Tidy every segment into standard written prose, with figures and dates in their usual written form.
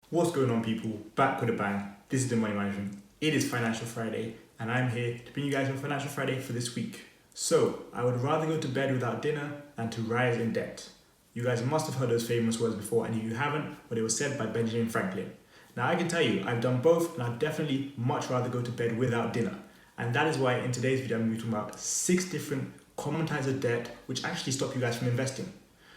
What's going on, people? Back with a bang. This is the Money Management. It is Financial Friday, and I'm here to bring you guys on Financial Friday for this week. So, I would rather go to bed without dinner than to rise in debt. You guys must have heard those famous words before, and if you haven't, well, they were said by Benjamin Franklin. Now, I can tell you, I've done both, and I'd definitely much rather go to bed without dinner. And that is why in today's video, I'm going to be talking about 6 different common types of debt which actually stop you guys from investing.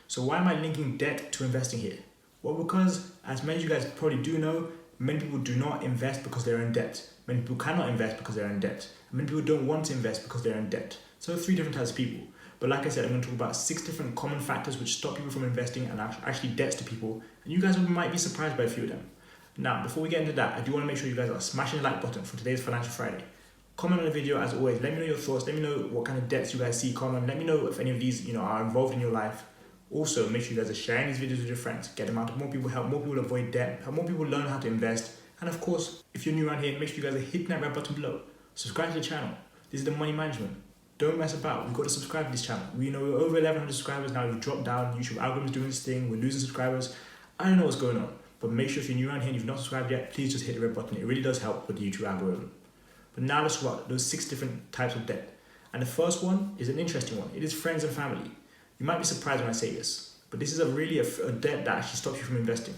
So, why am I linking debt to investing here? Well, because as many of you guys probably do know, many people do not invest because they're in debt. Many people cannot invest because they're in debt. And many people don't want to invest because they're in debt. So 3 different types of people. But like I said, I'm going to talk about 6 different common factors which stop people from investing and actually debts to people. And you guys might be surprised by a few of them. Now, before we get into that, I do want to make sure you guys are smashing the like button for today's Financial Friday. Comment on the video as always. Let me know your thoughts. Let me know what kind of debts you guys see common. Let me know if any of these are involved in your life. Also, make sure you guys are sharing these videos with your friends. Get them out to more people, help more people avoid debt, help more people learn how to invest. And of course, if you're new around here, make sure you guys are hitting that red button below. Subscribe to the channel. This is the Money Management. Don't mess about. We've got to subscribe to this channel. We're over 1,100 subscribers now. We've dropped down. YouTube algorithm's doing this thing. We're losing subscribers. I don't know what's going on. But make sure if you're new around here and you've not subscribed yet, please just hit the red button. It really does help with the YouTube algorithm. But now let's talk about those 6 different types of debt. And the first one is an interesting one. It is friends and family. You might be surprised when I say this. But this is really a debt that actually stops you from investing.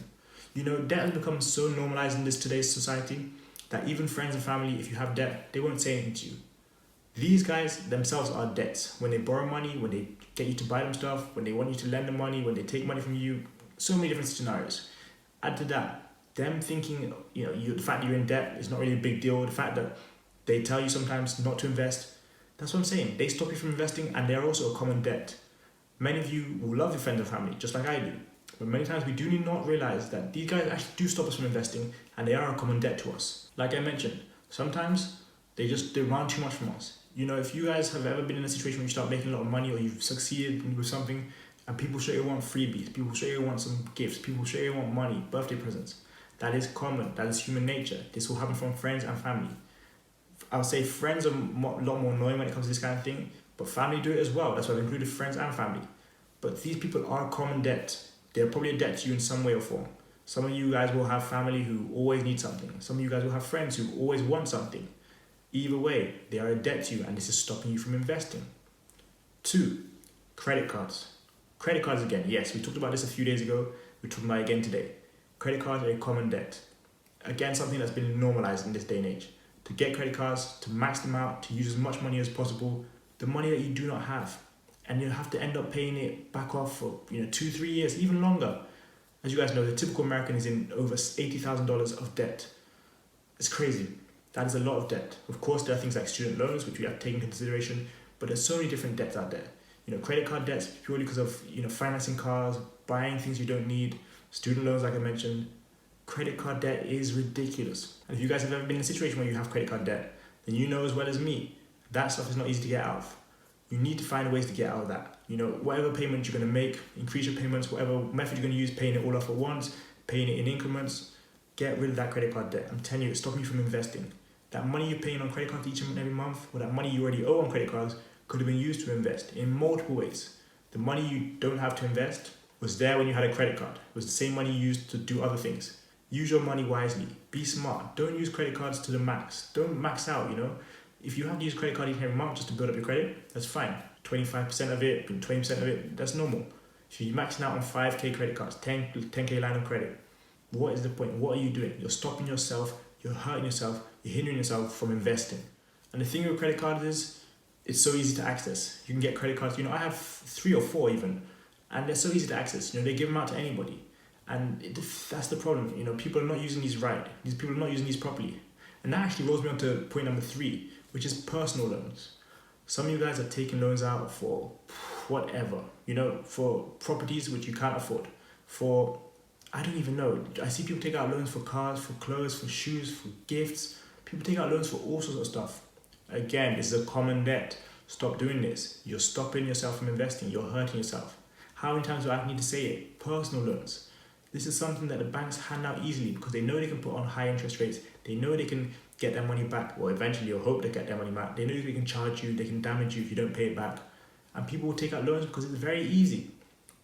Debt has become so normalized in today's society that even friends and family, if you have debt, they won't say anything to you. These guys themselves are debts. When they borrow money, when they get you to buy them stuff, when they want you to lend them money, when they take money from you, so many different scenarios. Add to that, them thinking, the fact that you're in debt is not really a big deal. The fact that they tell you sometimes not to invest, that's what I'm saying. They stop you from investing, and they're also a common debt. Many of you will love your friends and family, just like I do. But many times we do not realize that these guys actually do stop us from investing, and they are a common debt to us. Like I mentioned, sometimes they run too much from us. If you guys have ever been in a situation where you start making a lot of money or you've succeeded with something, and people straight away want freebies, people straight away want some gifts, people straight away want money, birthday presents. That is common. That is human nature. This will happen from friends and family. I would say friends are a lot more annoying when it comes to this kind of thing, but family do it as well. That's why I've included friends and family. But these people are common debt. They're probably a debt to you in some way or form. Some of you guys will have family who always need something. Some of you guys will have friends who always want something. Either way, they are a debt to you, and this is stopping you from investing. 2, credit cards. Credit cards again. Yes, we talked about this a few days ago. We're talking about it again today. Credit cards are a common debt. Again, something that's been normalized in this day and age. To get credit cards, to max them out, to use as much money as possible, the money that you do not have. And you have to end up paying it back off for 2-3 years, even longer. As you guys know, the typical American is in over $80,000 of debt. It's crazy. That is a lot of debt. Of course, there are things like student loans, which we have to take into consideration, but there's so many different debts out there. Credit card debts purely because of financing cars, buying things you don't need, student loans, like I mentioned. Credit card debt is ridiculous. And if you guys have ever been in a situation where you have credit card debt, then you know as well as me, that stuff is not easy to get out of. You need to find ways to get out of that. Whatever payment you're going to make, increase your payments, whatever method you're going to use, paying it all off at once, paying it in increments, get rid of that credit card debt. I'm telling you, it's stopping you from investing. That money you're paying on credit cards each and every month, or that money you already owe on credit cards, could have been used to invest in multiple ways. The money you don't have to invest was there when you had a credit card. It was the same money you used to do other things. Use your money wisely. Be smart. Don't use credit cards to the max. Don't max out, If you have to use credit card each and every month just to build up your credit, that's fine. 25% of it, 20% of it, that's normal. If you're maxing out on 5K credit cards, 10K line of credit, what is the point? What are you doing? You're stopping yourself, you're hurting yourself, you're hindering yourself from investing. And the thing with credit cards is, it's so easy to access. You can get credit cards, I have 3 or 4 even, and they're so easy to access. They give them out to anybody. And that's the problem. People are not using these right. These people are not using these properly. And that actually rolls me on to point number 3, which is personal loans. Some of you guys are taking loans out for whatever, for properties which you can't afford. I don't even know. I see people take out loans for cars, for clothes, for shoes, for gifts. People take out loans for all sorts of stuff. Again, this is a common debt. Stop doing this. You're stopping yourself from investing. You're hurting yourself. How many times do I need to say it? Personal loans. This is something that the banks hand out easily because they know they can put on high interest rates. They know they can get their money back, or eventually, or hope they get their money back. They know they can charge you, they can damage you if you don't pay it back. And people will take out loans because it's very easy.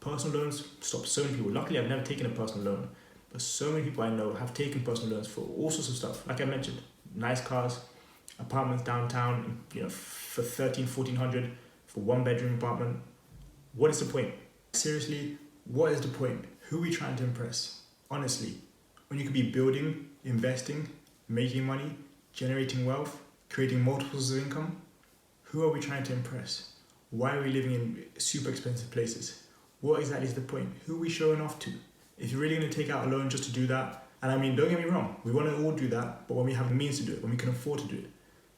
Personal loans stop so many people. Luckily, I've never taken a personal loan, But so many people I know have taken personal loans for all sorts of stuff. Like I mentioned, nice cars, apartments downtown, for 1,400 for 1 bedroom apartment. What is the point? Seriously, what is the point? Who are we trying to impress? Honestly, when you could be building, investing, making money, generating wealth, creating multiples of income, who are we trying to impress? Why are we living in super expensive places? What exactly is the point? Who are we showing off to? If you're really going to take out a loan just to do that, and I mean, don't get me wrong, we want to all do that, but when we have the means to do it, when we can afford to do it.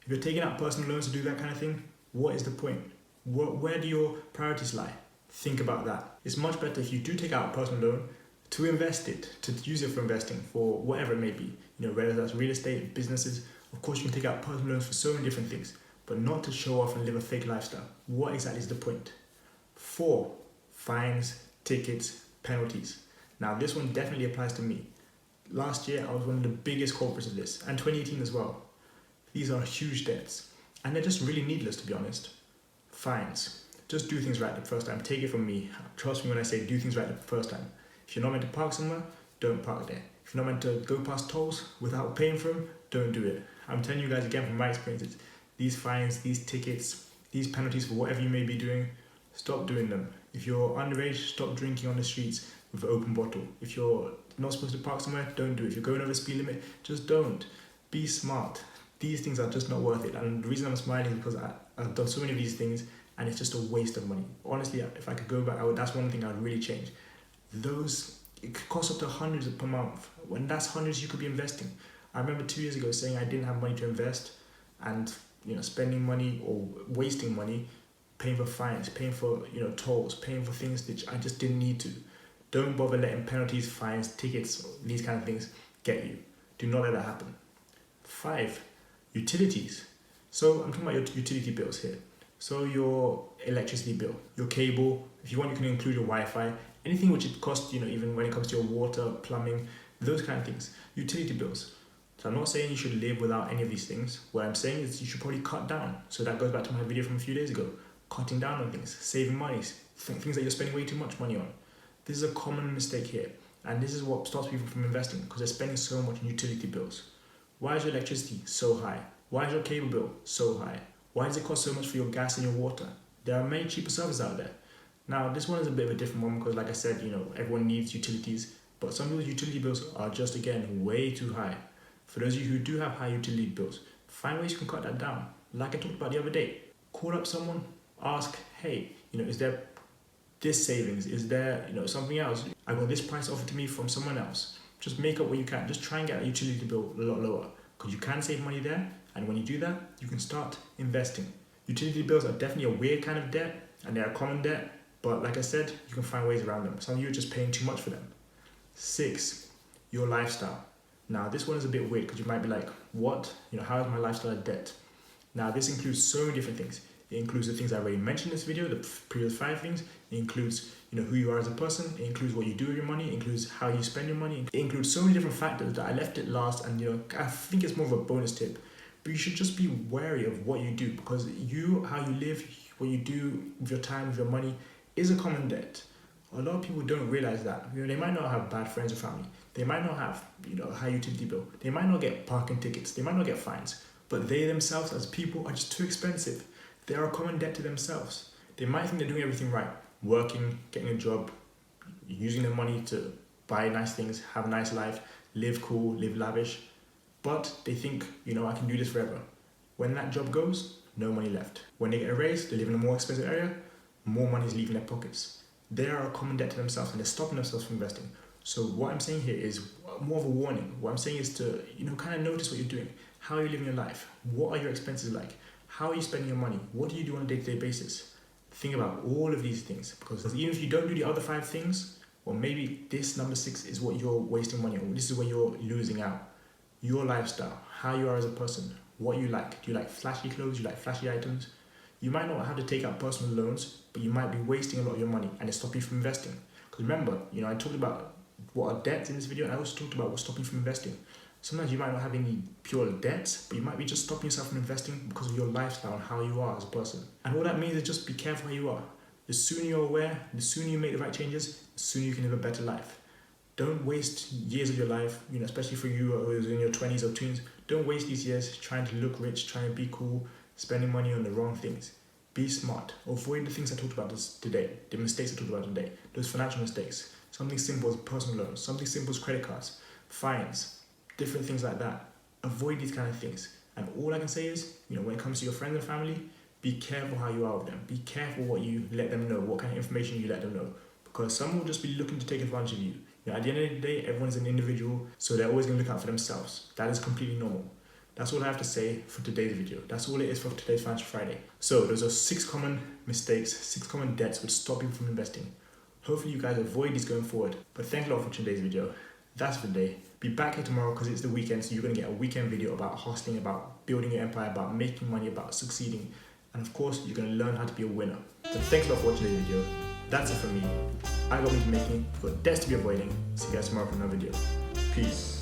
If you're taking out personal loans to do that kind of thing, what is the point? Where do your priorities lie? Think about that. It's much better if you do take out a personal loan to invest it, to use it for investing, for whatever it may be. Whether that's real estate, businesses. Of course, you can take out personal loans for so many different things, but not to show off and live a fake lifestyle. What exactly is the point? 4, fines, tickets, penalties. Now, this one definitely applies to me. Last year, I was one of the biggest culprits of this, and 2018 as well. These are huge debts, and they're just really needless, to be honest. Fines. Just do things right the first time. Take it from me. Trust me when I say do things right the first time. If you're not meant to park somewhere, don't park there. If you're not meant to go past tolls without paying for them, don't do it. I'm telling you guys again from my experiences, these fines, these tickets, these penalties for whatever you may be doing, stop doing them. If you're underage, stop drinking on the streets with an open bottle. If you're not supposed to park somewhere, don't do it. If you're going over the speed limit, just don't. Be smart. These things are just not worth it. And the reason I'm smiling is because I've done so many of these things and it's just a waste of money. Honestly, if I could go back, that's one thing I'd really change. It could cost up to hundreds per month. When that's hundreds, you could be investing. I remember 2 years ago saying I didn't have money to invest and spending money or wasting money, paying for fines, paying for tolls, paying for things that I just didn't need to. Don't bother letting penalties, fines, tickets, these kind of things get you. Do not let that happen. 5, utilities. So I'm talking about your utility bills here. So your electricity bill, your cable, if you want you can include your Wi-Fi, anything which it costs, even when it comes to your water, plumbing, those kind of things, utility bills. So I'm not saying you should live without any of these things. What I'm saying is you should probably cut down. So that goes back to my video from a few days ago. Cutting down on things, saving money, things that you're spending way too much money on. This is a common mistake here. And this is what stops people from investing because they're spending so much on utility bills. Why is your electricity so high? Why is your cable bill so high? Why does it cost so much for your gas and your water? There are many cheaper services out there. Now, this one is a bit of a different one because, like I said, everyone needs utilities, but some of those utility bills are just, again, way too high. For those of you who do have high utility bills, find ways you can cut that down. Like I talked about the other day, call up someone, ask, hey, is there this savings? Is there, something else? I got this price offered to me from someone else. Just make up what you can. Just try and get a utility bill a lot lower because you can save money there. And when you do that, you can start investing. Utility bills are definitely a weird kind of debt and they're a common debt. But like I said, you can find ways around them. Some of you are just paying too much for them. 6, your lifestyle. Now, this one is a bit weird because you might be like, what? How is my lifestyle a debt? Now, this includes so many different things. It includes the things I already mentioned in this video, the previous 5 things. It includes, who you are as a person. It includes what you do with your money. It includes how you spend your money. It includes so many different factors that I left it last. And, I think it's more of a bonus tip. But you should just be wary of what you do because how you live, what you do with your time, with your money is a common debt. A lot of people don't realize that. They might not have bad friends or family. They might not have, a high utility bill. They might not get parking tickets. They might not get fines. But they themselves as people are just too expensive. They are a common debt to themselves. They might think they're doing everything right. Working, getting a job, using their money to buy nice things, have a nice life, live cool, live lavish. But they think, I can do this forever. When that job goes, no money left. When they get a raise, they live in a more expensive area, more money is leaving their pockets. They are a common debt to themselves and they're stopping themselves from investing. So what I'm saying here is more of a warning. What I'm saying is to, kind of notice what you're doing. How are you living your life? What are your expenses like? How are you spending your money? What do you do on a day-to-day basis? Think about all of these things because even if you don't do the other 5 things, well, maybe this number 6 is what you're wasting money on. This is where you're losing out. Your lifestyle, how you are as a person, what you like. Do you like flashy clothes? Do you like flashy items? You might not have to take out personal loans, but you might be wasting a lot of your money and it stops you from investing. Because remember, I talked about what are debts in this video and I also talked about what's stopping you from investing. Sometimes you might not have any pure debts, but you might be just stopping yourself from investing because of your lifestyle and how you are as a person. And all that means is just be careful how you are. The sooner you're aware, the sooner you make the right changes, the sooner you can live a better life. Don't waste years of your life, especially for you who's in your 20s or teens. Don't waste these years trying to look rich, trying to be cool, spending money on the wrong things. Be smart. Avoid the things I talked about today, the mistakes I talked about today, those financial mistakes. Something simple as personal loans, something simple as credit cards, fines, different things like that. Avoid these kind of things. And all I can say is, when it comes to your friends and family, be careful how you are with them. Be careful what you let them know, what kind of information you let them know. Because some will just be looking to take advantage of you. At the end of the day, everyone's an individual, so they're always going to look out for themselves. That is completely normal. That's all I have to say for today's video. That's all it is for today's Financial Friday. So those are 6 common mistakes, 6 common debts which stop you from investing. Hopefully you guys avoid these going forward. But thank you a lot for today's video. That's for the day. Be back here tomorrow because it's the weekend, so you're going to get a weekend video about hustling, about building your empire, about making money, about succeeding. And of course, you're going to learn how to be a winner. So thanks a lot for watching today's video. That's it from me. I got what to making, you've got debts to be avoiding. See you guys tomorrow for another video. Peace.